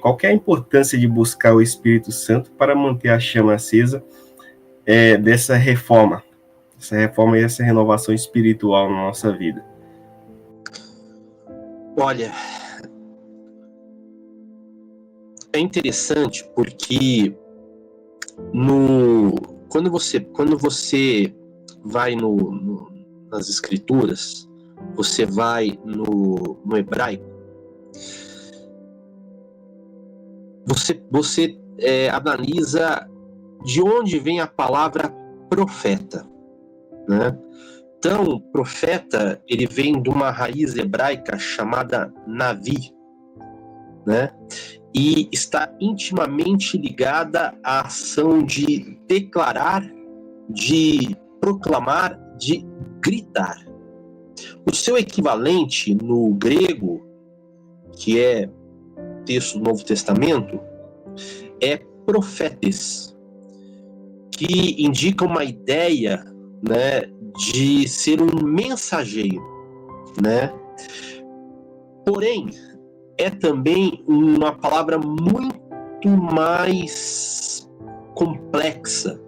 Qual que é a importância de buscar o Espírito Santo para manter a chama acesa dessa reforma e essa renovação espiritual na nossa vida? Olha, é interessante porque quando você vai nas escrituras, você vai no hebraico, você analisa de onde vem a palavra profeta, né? Então, profeta, ele vem de uma raiz hebraica chamada navi, né? E está intimamente ligada à ação de declarar, de proclamar, de gritar. O seu equivalente no grego, que é texto do Novo Testamento, é profetes, que indica uma ideia, né, de ser um mensageiro, né? Porém, é também uma palavra muito mais complexa,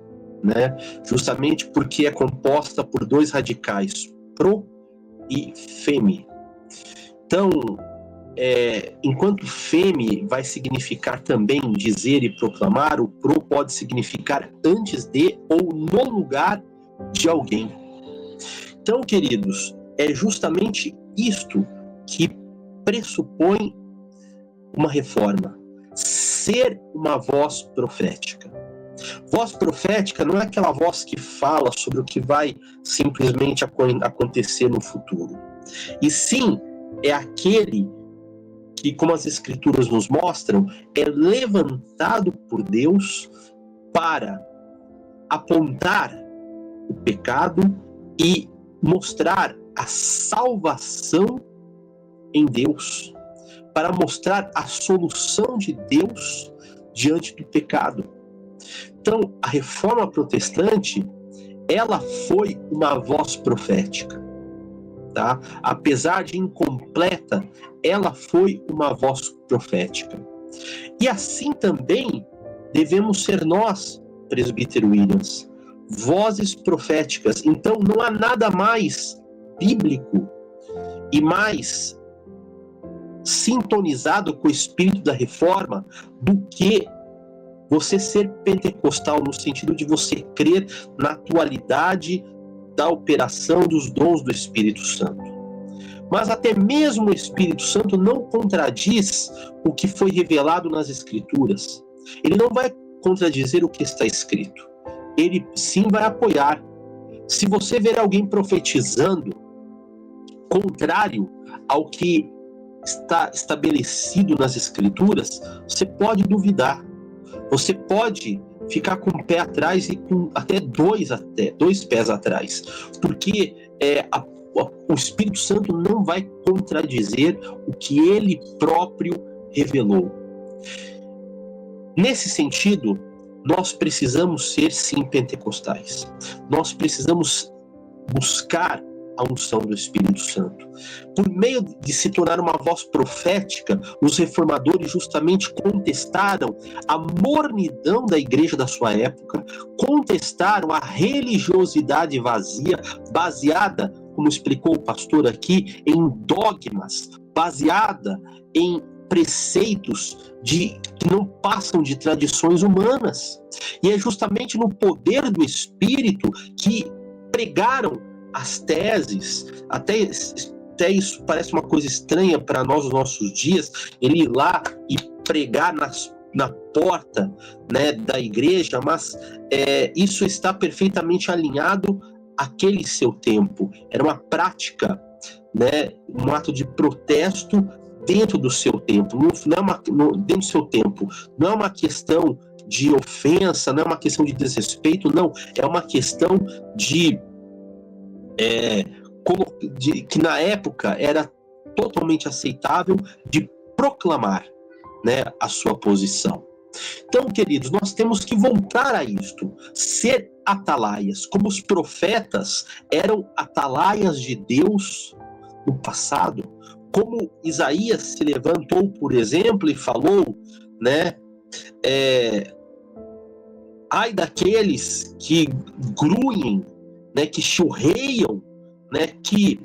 né? Justamente porque é composta por dois radicais, pro e feme. Então, enquanto feme vai significar também dizer e proclamar, o pro pode significar antes de ou no lugar de alguém. Então, queridos, é justamente isto que pressupõe uma reforma: ser uma voz profética. Voz profética não é aquela voz que fala sobre o que vai simplesmente acontecer no futuro, e sim é aquele que, como as escrituras nos mostram, é levantado por Deus para apontar o pecado e mostrar a salvação em Deus, para mostrar a solução de Deus diante do pecado. Então, a reforma protestante, ela foi uma voz profética, tá? Apesar de incompleta, ela foi uma voz profética. E assim também devemos ser nós, presbítero Williams, vozes proféticas. Então, não há nada mais bíblico e mais sintonizado com o espírito da reforma do que você ser pentecostal, no sentido de você crer na atualidade da operação dos dons do Espírito Santo. Mas até mesmo o Espírito Santo não contradiz o que foi revelado nas Escrituras. Ele não vai contradizer o que está escrito. Ele sim vai apoiar. Se você ver alguém profetizando contrário ao que está estabelecido nas Escrituras, você pode duvidar. Você pode ficar com um pé atrás e com até dois pés atrás, porque o Espírito Santo não vai contradizer o que ele próprio revelou. Nesse sentido, nós precisamos ser, sim, pentecostais. Nós precisamos buscar a unção do Espírito Santo. Por meio de se tornar uma voz profética, os reformadores justamente contestaram a mornidão da igreja da sua época, contestaram a religiosidade vazia, baseada, como explicou o pastor aqui, em dogmas, baseada em preceitos que não passam de tradições humanas. E é justamente no poder do Espírito que pregaram as teses, até isso parece uma coisa estranha para nós nos nossos dias, ele ir lá e pregar na porta, né, da igreja, mas isso está perfeitamente alinhado àquele seu tempo. Era uma prática, né, um ato de protesto dentro do seu tempo, dentro do seu tempo. Não é uma questão de ofensa, não é uma questão de desrespeito, não, é uma questão que na época era totalmente aceitável, de proclamar, né, a sua posição. Então, queridos, nós temos que voltar a isto, ser atalaias, como os profetas eram atalaias de Deus no passado, Como Isaías se levantou, por exemplo, e falou, né? Ai daqueles que grunhem, né? Que chorreiam, né? Que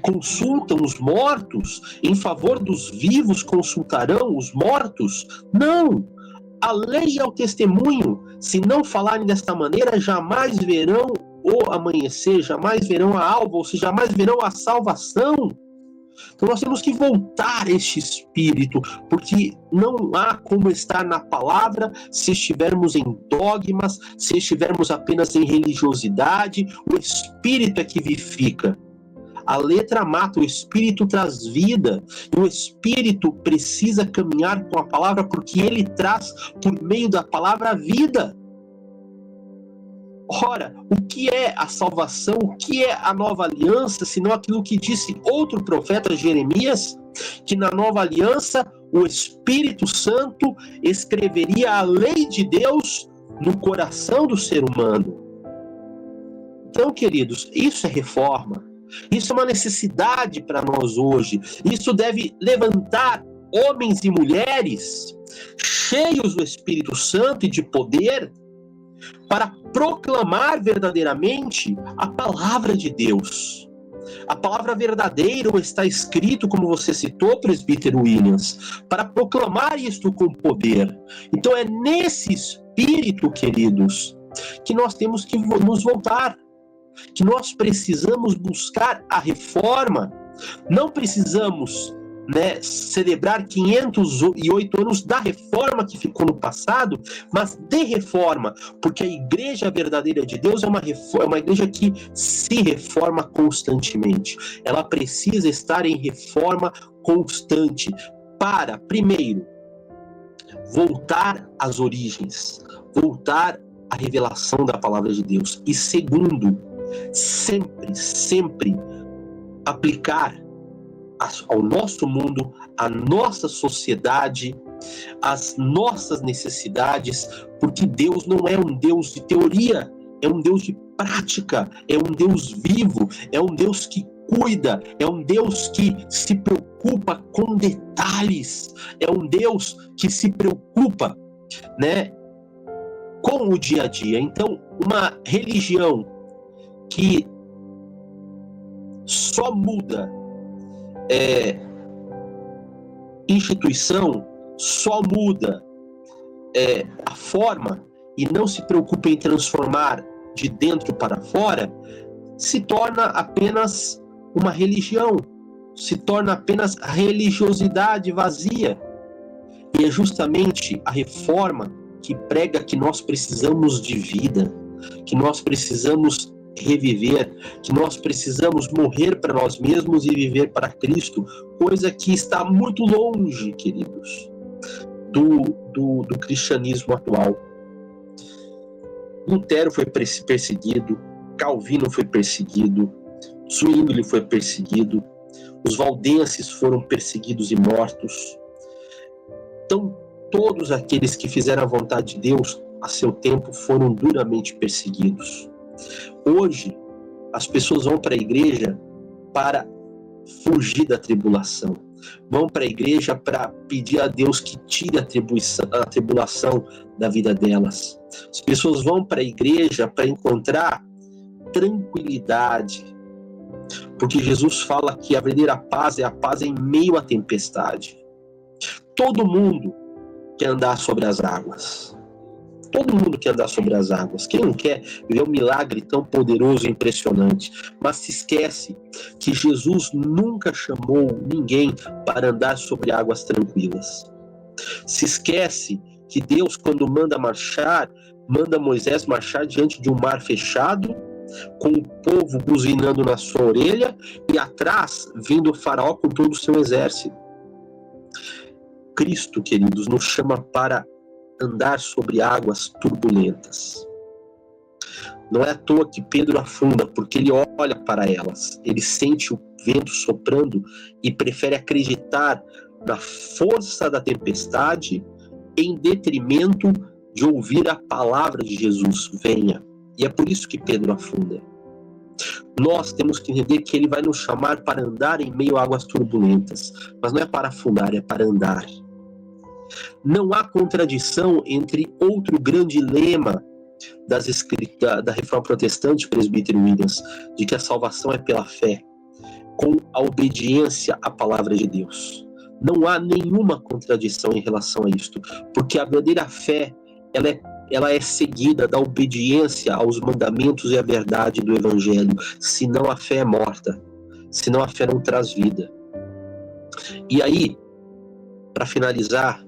consultam os mortos, em favor dos vivos consultarão os mortos? Não! A lei é o testemunho. Se não falarem desta maneira, jamais verão o amanhecer, jamais verão a alva, ou seja, jamais verão a salvação. Então nós temos que voltar a este espírito, porque não há como estar na palavra se estivermos em dogmas, se estivermos apenas em religiosidade. O espírito é que vivifica. A letra mata, o espírito traz vida, e o espírito precisa caminhar com a palavra, porque ele traz, por meio da palavra, a vida. Ora, o que é a salvação, o que é a nova aliança, senão aquilo que disse outro profeta, Jeremias, que na nova aliança o Espírito Santo escreveria a lei de Deus no coração do ser humano. Então, queridos, isso é reforma. Isso é uma necessidade para nós hoje. Isso deve levantar homens e mulheres cheios do Espírito Santo e de poder para proclamar verdadeiramente a palavra de Deus. A palavra verdadeira está escrito, como você citou, presbítero Williams, para proclamar isto com poder. Então é nesse espírito, queridos, que nós temos que nos voltar, que nós precisamos buscar a reforma. Não precisamos, celebrar 508 anos da reforma que ficou no passado, mas de reforma, porque a igreja verdadeira de Deus é uma igreja que se reforma constantemente. Ela precisa estar em reforma constante para, primeiro, voltar às origens, voltar à revelação da palavra de Deus, e segundo, sempre aplicar ao nosso mundo, à nossa sociedade, às nossas necessidades, porque Deus não é um Deus de teoria, é um Deus de prática, é um Deus vivo, é um Deus que cuida, é um Deus que se preocupa com detalhes, é um Deus que se preocupa, com o dia a dia. Então, uma religião que só muda instituição, só muda a forma e não se preocupa em transformar de dentro para fora, se torna apenas uma religião, se torna apenas religiosidade vazia. E é justamente a reforma que prega que nós precisamos de vida, que nós precisamos reviver, que nós precisamos morrer para nós mesmos e viver para Cristo, coisa que está muito longe, queridos, do cristianismo atual. Lutero foi perseguido, Calvino foi perseguido, Zwingli foi perseguido, os valdenses foram perseguidos e mortos. Então, todos aqueles que fizeram a vontade de Deus a seu tempo foram duramente perseguidos. Hoje, as pessoas vão para a igreja para fugir da tribulação. Vão para a igreja para pedir a Deus que tire a tribulação da vida delas. As pessoas vão para a igreja para encontrar tranquilidade. Porque Jesus fala que a verdadeira paz é a paz em meio à tempestade. Todo mundo quer andar sobre as águas. Todo mundo quer andar sobre as águas. Quem não quer ver um milagre tão poderoso e impressionante? Mas se esquece que Jesus nunca chamou ninguém para andar sobre águas tranquilas. Se esquece que Deus, quando manda Moisés marchar diante de um mar fechado, com o povo buzinando na sua orelha, e atrás vindo o faraó com todo o seu exército. Cristo, queridos, nos chama para andar sobre águas turbulentas. Não é à toa que Pedro afunda, porque ele olha para elas, ele sente o vento soprando e prefere acreditar na força da tempestade em detrimento de ouvir a palavra de Jesus: venha. E é por isso que Pedro afunda. Nós temos que entender que ele vai nos chamar para andar em meio a águas turbulentas, mas não é para afundar, é para andar. Não há contradição entre outro grande lema da Reforma Protestante, presbítero Williams, de que a salvação é pela fé, com a obediência à palavra de Deus. Não há nenhuma contradição em relação a isto, porque a verdadeira fé, ela é seguida da obediência aos mandamentos e à verdade do Evangelho, senão a fé é morta, senão a fé não traz vida. E aí, para finalizar,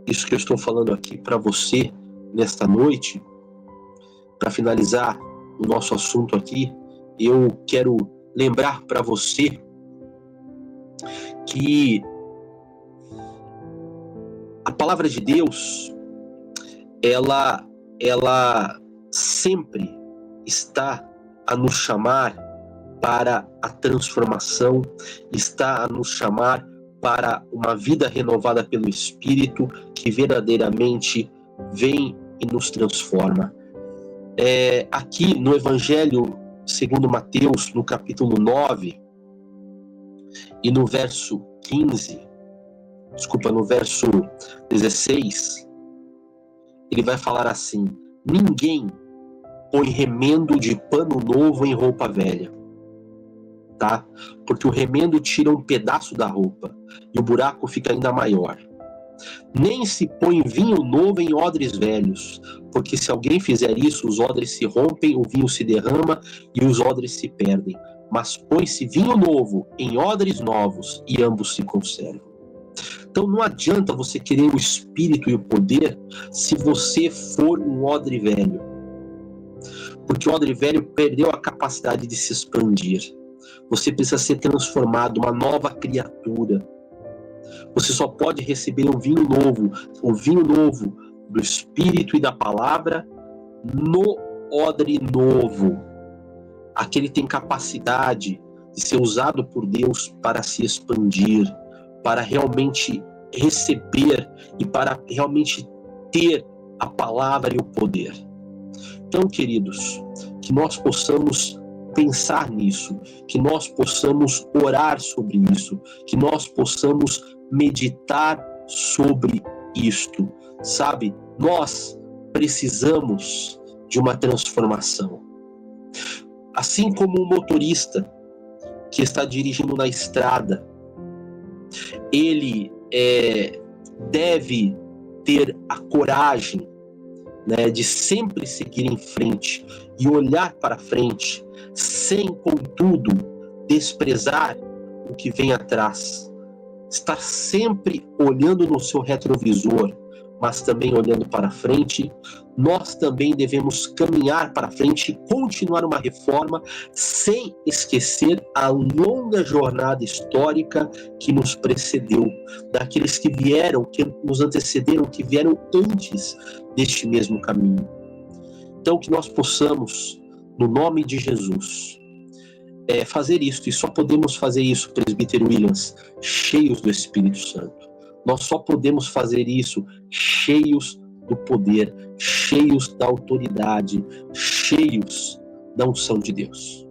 isso que eu estou falando aqui para você nesta noite, para finalizar o nosso assunto aqui, eu quero lembrar para você que a palavra de Deus, ela sempre está a nos chamar para a transformação, está a nos chamar para uma vida renovada pelo Espírito, que verdadeiramente vem e nos transforma. Aqui no Evangelho segundo Mateus, no capítulo 9, e no verso 16, ele vai falar assim: ninguém põe remendo de pano novo em roupa velha, tá? Porque o remendo tira um pedaço da roupa e o buraco fica ainda maior. Nem se põe vinho novo em odres velhos, porque se alguém fizer isso, os odres se rompem, o vinho se derrama e os odres se perdem. Mas põe-se vinho novo em odres novos e ambos se conservam. Então não adianta você querer o Espírito e o poder se você for um odre velho, porque o odre velho perdeu a capacidade de se expandir. Você precisa ser transformado, uma nova criatura. Você só pode receber o vinho novo do Espírito e da Palavra no odre novo. Aquele tem capacidade de ser usado por Deus para se expandir, para realmente receber e para realmente ter a palavra e o poder. Então, queridos, que nós possamos pensar nisso, que nós possamos orar sobre isso, que nós possamos meditar sobre isto, sabe? Nós precisamos de uma transformação. Assim como um motorista que está dirigindo na estrada, ele deve ter a coragem, né, de sempre seguir em frente e olhar para frente, sem, contudo, desprezar o que vem atrás. Estar sempre olhando no seu retrovisor, mas também olhando para frente. Nós também devemos caminhar para frente e continuar uma reforma sem esquecer a longa jornada histórica que nos precedeu, daqueles que vieram, que nos antecederam, que vieram antes deste mesmo caminho. Então que nós possamos, no nome de Jesus, fazer isso, e só podemos fazer isso, presbítero Williams, cheios do Espírito Santo. Nós só podemos fazer isso cheios do poder, cheios da autoridade, cheios da unção de Deus.